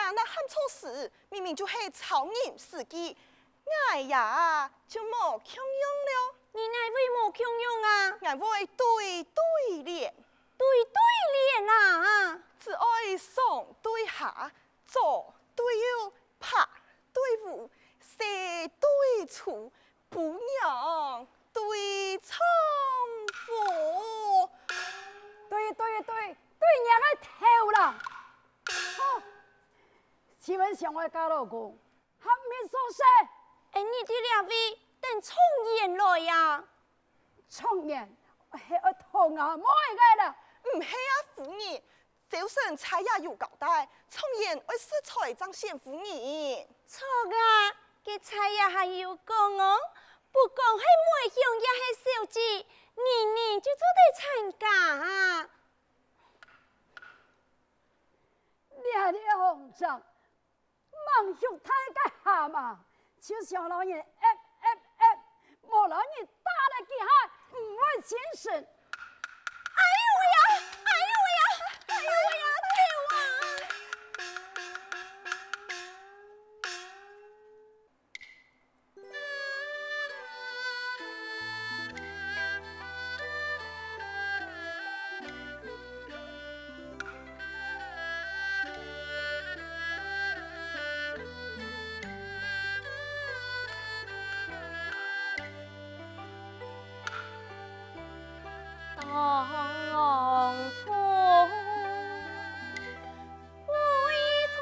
呀，那喊错事，明明就是草人司机，我呀就冇强用了。你乃为冇强用啊？我会对联，对联啊！只爱上对下，左对右，拍对舞，写对错，不娘对唱夫。对娘的头啦！好，请问上位家老公，合面所说，哎，你的两位等重演来呀？重言系我同阿妹个啦。唔系啊，夫人，早晨菜也有交代，重言为食材彰显夫人。错啊，嘅菜呀还有讲哦，不讲系梅香也系小姐，年就做得参加啊。俩的红掌，忙肉太个下嘛，就像老人无老人打了几下，唔会精神。哎呦呀！救啊！当初为从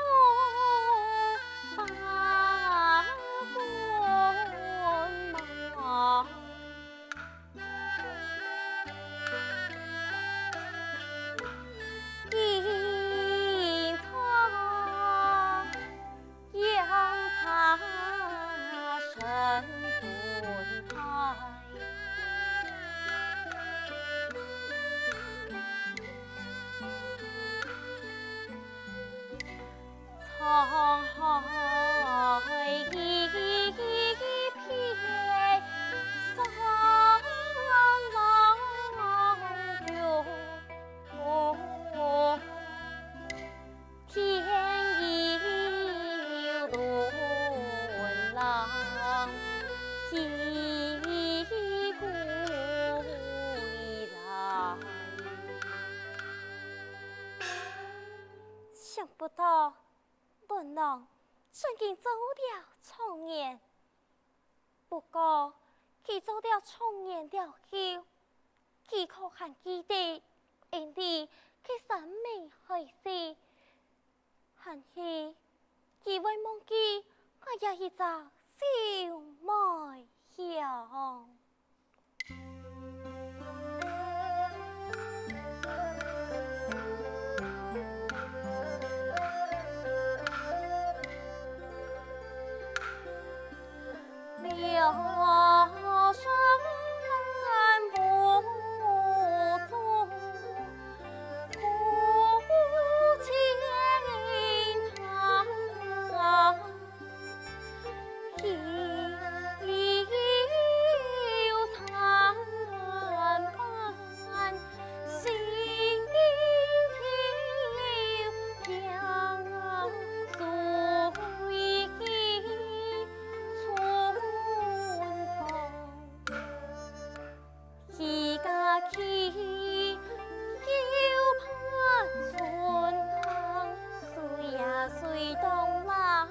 把quân马，阴差阳差神盾牌。沧海一片桑柳，天意沦浪，替故里来。想不到。本郎曾经做了重言，不过他做了重言了后，他可还记得因为他生命害死，还是他会忘记我也一个小妹香。了山不足，苦情长，体有残斑，心停留两岁。去又盼春光，水呀水东浪，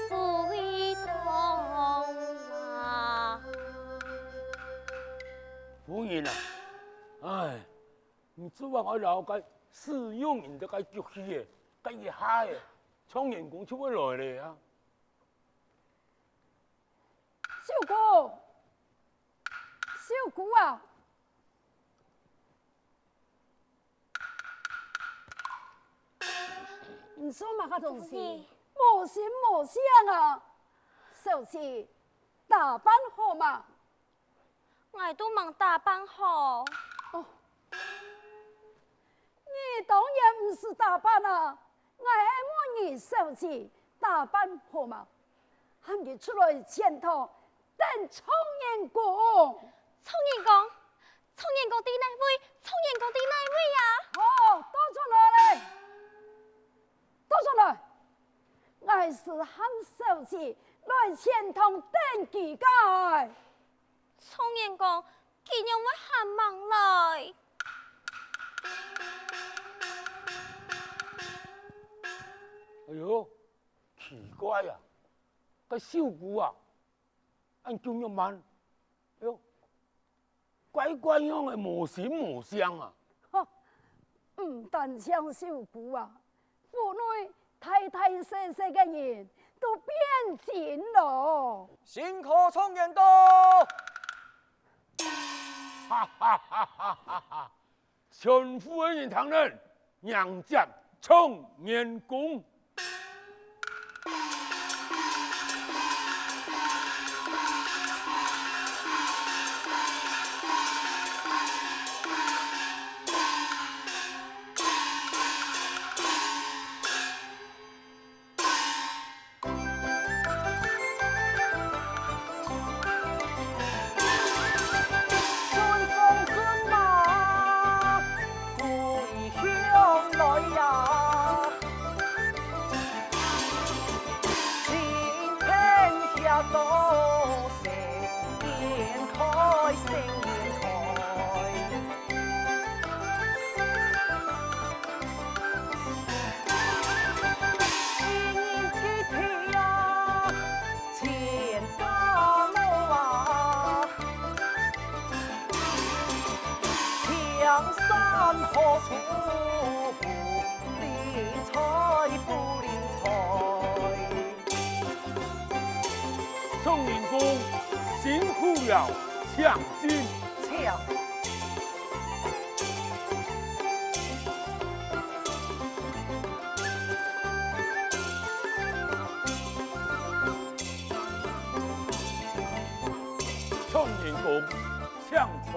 水东浪。夫人啊，哎，你指望我了解使用人的个足气嘅，个一下嘅，创人工出不来咧啊！小姑啊！你说嘛个东西？无心无想啊！小姐，打扮好嘛？我都忙打扮好。哦，你当然不是打扮啊！我还问你小姐打扮好嘛？喊你出来前头等청년公。청년公，청년公的那位？청년公的那位呀？好，都出来嘞！都出来！来是很熟悉，来前堂等几个。苍言讲，今日我喊忙来。哎呦，奇怪呀、个小姑啊，按中药慢，哎呦，怪怪样的无形无相啊！唔但像小姑啊，府内太太细细嘅人都变钱咯。辛苦苍言多，哈哈哈哈哈哈！全府的人堂人，娘家冲年公。春风春马，回乡来呀，晴天下多盛宴开，盛宴开。新几天呀，千家乐啊。江山何处不理财，不理财。冲年公辛苦了，抢金。抢冲年公抢错。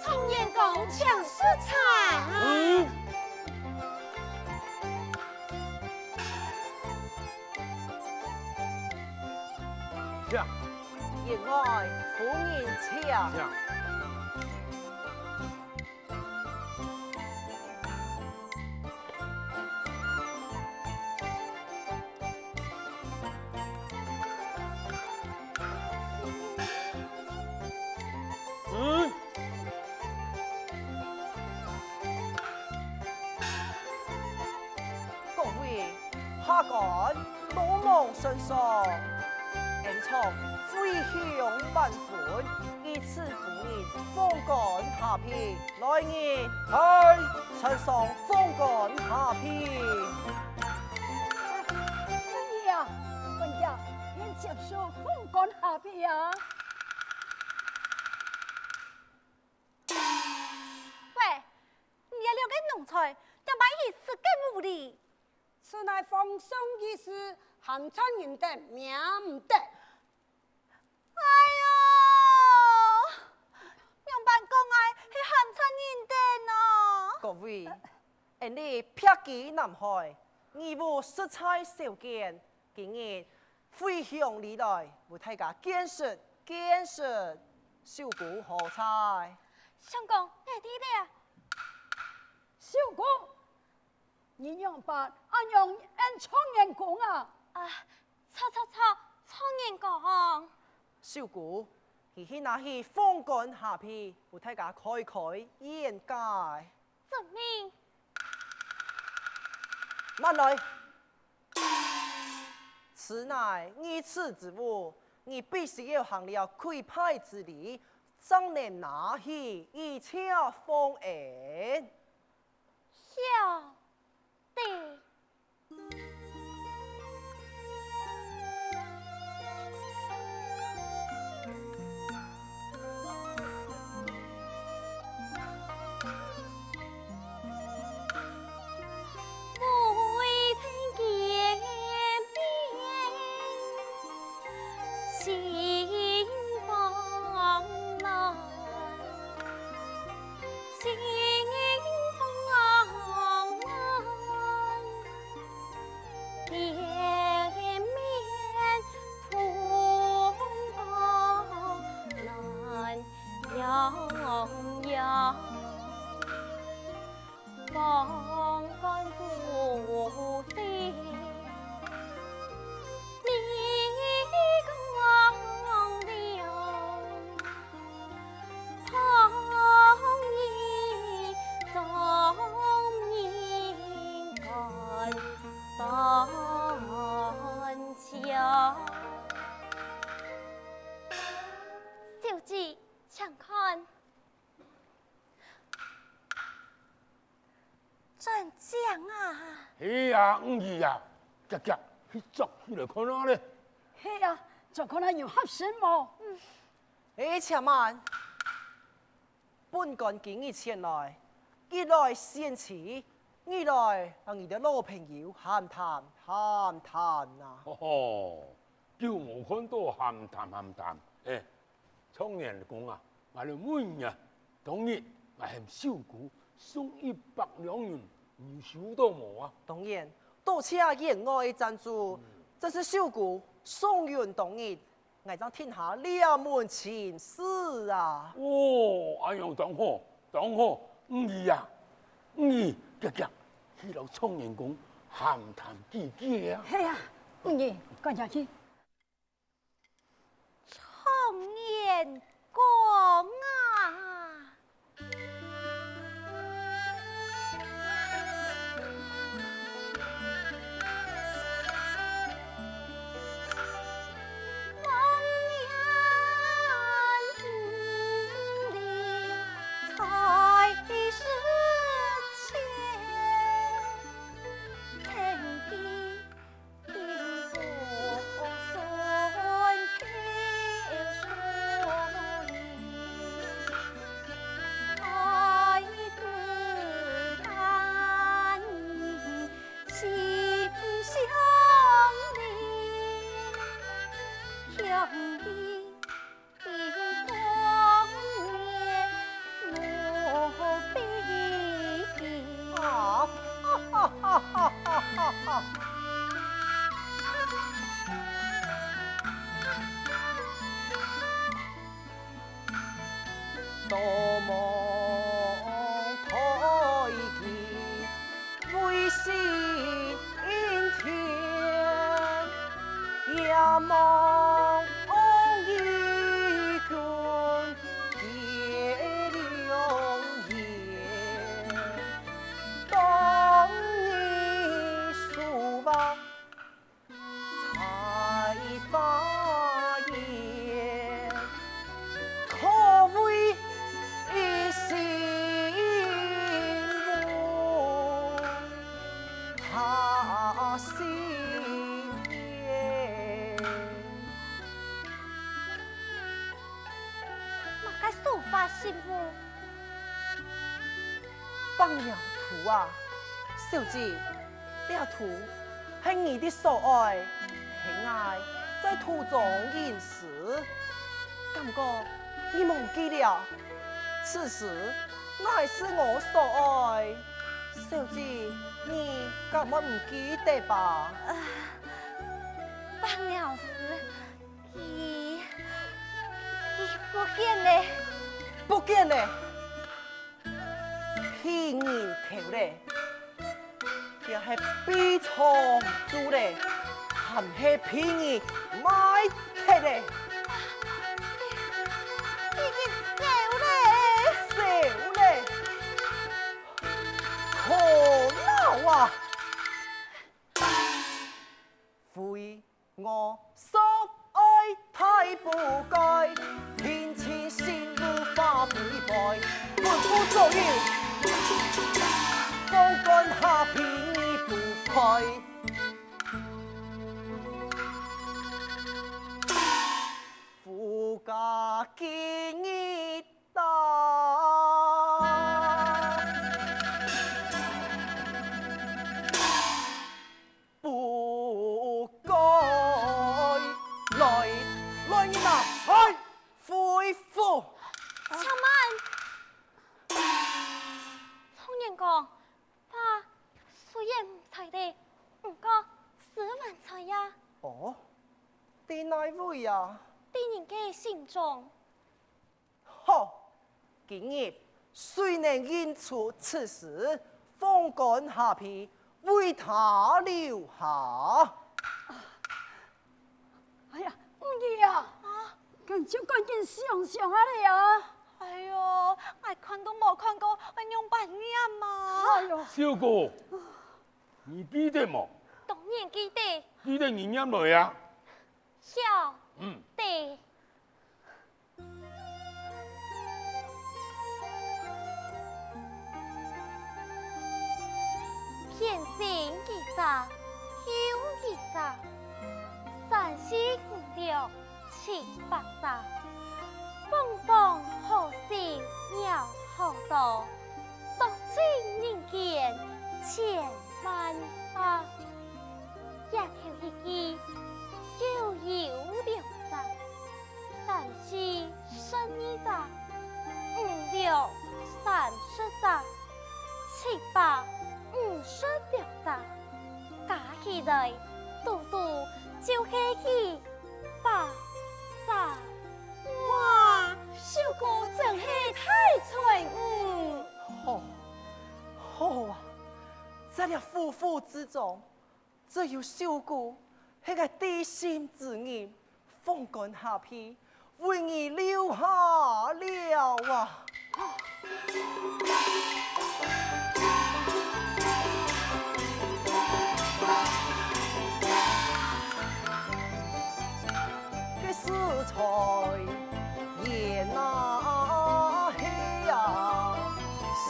苍言讲，抢食材。嗯，抢言外夫人抢。抢。嗯，各位下官鲁莽身上，恩从飞向万款，以此夫人风干下片，来年嗨，身上风干下片。真呀，本家连接受风干下边啊。喂，你要了解农菜，要把意思更无理。此乃放松之事，寒餐人的命唔得。哎呦，用办公爱是寒餐人的呢。各位，你撇记南海，义务食材少见，今日飞向里来，为大家见识见识，小股好菜。相公，你听的小姑，你用把用按苍言讲啊。啊？吵，苍言讲。小股，是去拿去风干下皮，为大家开开眼界。证明慢来，此乃义次之物，你必须要行了溃败之礼，才能拿去以且封恩。小弟。不为曾见面，心方难，心方难，连绵풍浪难遥遥。放干主心，你讲了，旁人总应该担笑。小姐，请看。转将啊！哎呀，五姨呀，夹夹去捉起来看下咧。嘿呀，就看他有合适么？哎，且慢，本干今日前来，一来先辞，二来让你的老朋友闲談啊。哦，叫我看到閒談。哎，청년講啊，我哋每日當日我向小姑送100兩銀，你收到冇啊？當然，多謝言外贊助，這是小姑送完當日，我將天下兩門親事啊。哦，哎呀，當好，五姨呀，五姨夾夾去到청년講閒談幾句啊？嘿呀，你赶下去。청년公啊！多望台見，會是天，也望一君結良緣。當你數吧，才發現，可謂心無他心也。嘛个抒发心妇，放了圖啊，小姐，這圖係你的所愛，係愛在途中認識，感覺你忘記了，此時乃是我所愛，小姐，你敢我唔記得吧？放了时，伊不见嘞，不見咧，騙人頭咧，也係悲從主咧，含係騙人買鐵咧。已经走嘞。少咧，可鬧啊！悔我所愛太不該，天前善惡化悔敗，半夫做孽，放乾下片已不配。夫家見熱大，不該來人啊！去恢復。小曼，청년公，怕雖然唔齊地，唔過10萬財呀，哦，啲哪位啊？啲人嘅心中。好，今日雖能認出此事，风干下皮，为他留下。哎呀，唔儿啊，赶紧赶紧想想啊你啊！哎呦，我看都冇看过，我用白念嘛。哎呦，小哥，你记得冇？当然记得，记得你念来啊？小嗯，弟。偏心一扎，休一扎，三西五六七八扎，凤凰好心鸟好多，独尽人间千万发。一条一枝就有两扎，三四12扎，五六30扎，七八56扎，加起来嘟嘟就起8扎。哇，小姑真是太聪明。好啊！在了夫妇之中，只有小姑那个地心之人，风干下皮，为你留下了啊！这食材也那黑呀，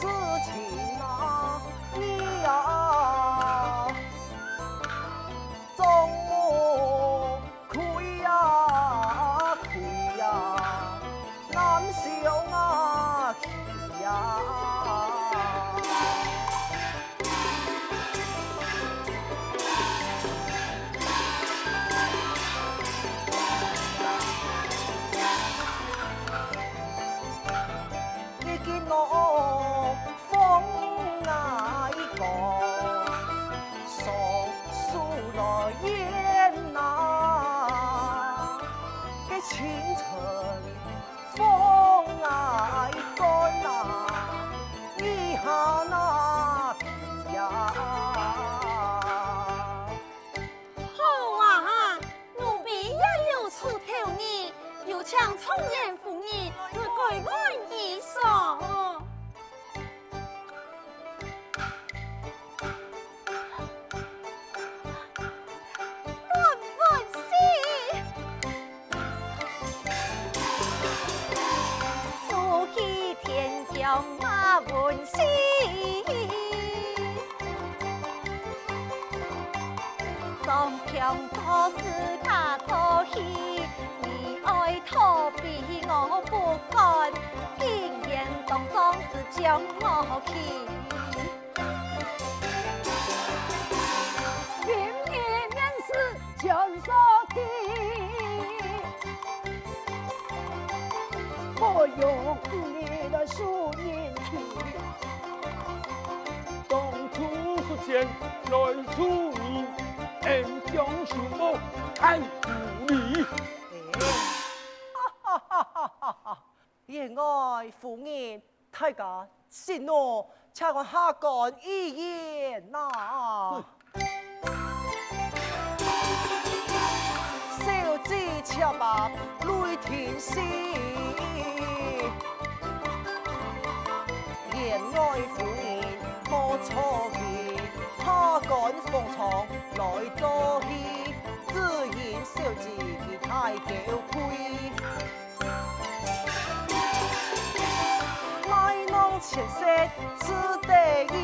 事情那你呀，总我亏呀亏呀，难消啊气呀。你见我风爱讲，上书来言呐，嘅清晨风爱干呐，一下那皮呀。好啊，奴婢也有出头呢，有请充言妇人来改换衣裳。万喜，苏起天降马文喜，上强做事假做戏，你爱逃避我不干，竟然当装是将我气。平日面试全说听，我用你的树荫去。当初出钱来处理，恩将树木太无理。言外夫人，大家信我，请我下干一言呐。小子吃罢泪天时，言外夫人莫错意，下干逢场来做戏，自然小子佢太娇贵。来弄前色此得意，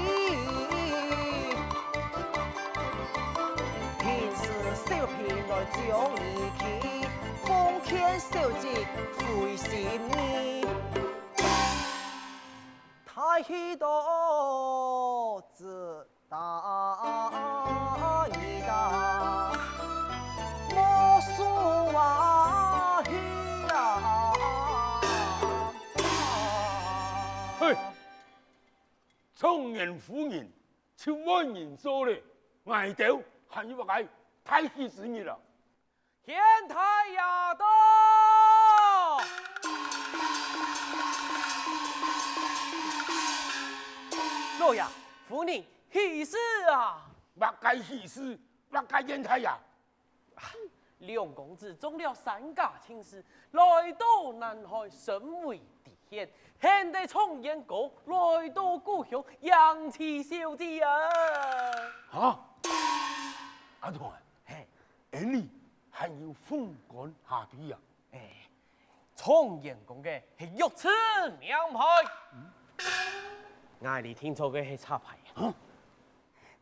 平时小平来将义气，奉劝小子悔心意，太多自大一大，莫说话呀。嘿，聪言夫人，超万人做嘞，挨掉还要话太气死你了。天台呀到，老爷，夫人喜事啊！乜该喜事，乜该烟台呀？梁公子中了3家亲事，来到南海身为弟贤，现在从燕国来到故乡养妻小姐啊！啊，阿童，嘿，你还要风干下体呀？从燕宫嘅是玉赐名牌，我哋听错嘅是插牌啊！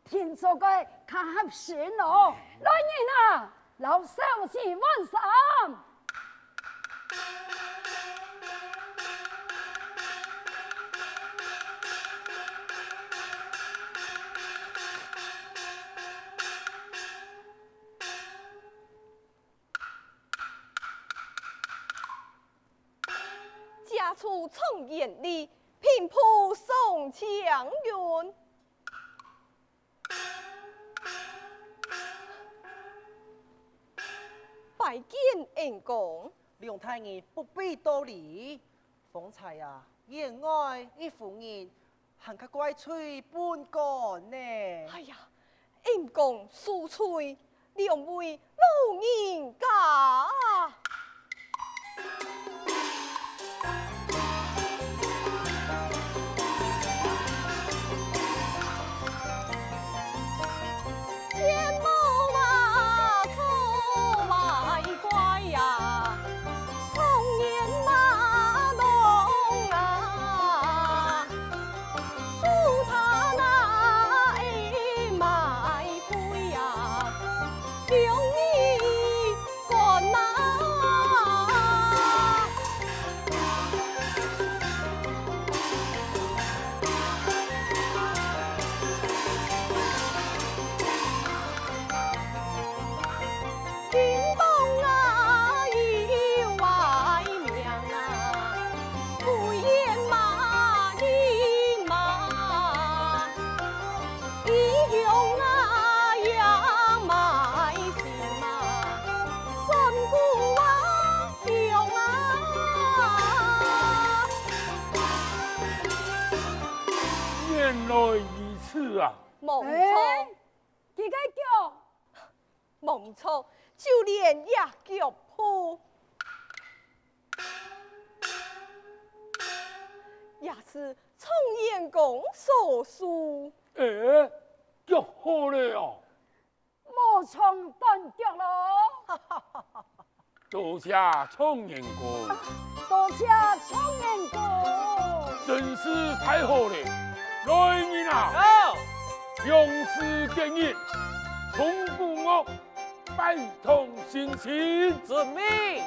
听说过较合适哦，来人啊，老少是万三。家畜从眼里，平铺送强援。拜见恩公，梁太爷不必多礼，方才呀，言外一夫人，还个怪吹半干呢。哎呀，恩公恕罪，两位老人家。天猫马出卖乖呀，从年马农啊，苏他那卖灰呀，两你干呐。原来如此啊！冇哎错，几个叫？冇错，就连也脚铺，也是从员工所属。脚好嘞哦！无从断脚咯。多谢청년公，多谢청년公。真是太好了！来人啊，好，勇士建议，从古我拜通行刑。遵命。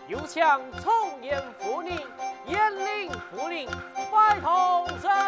有请崇彦夫人、延陵夫人拜堂上。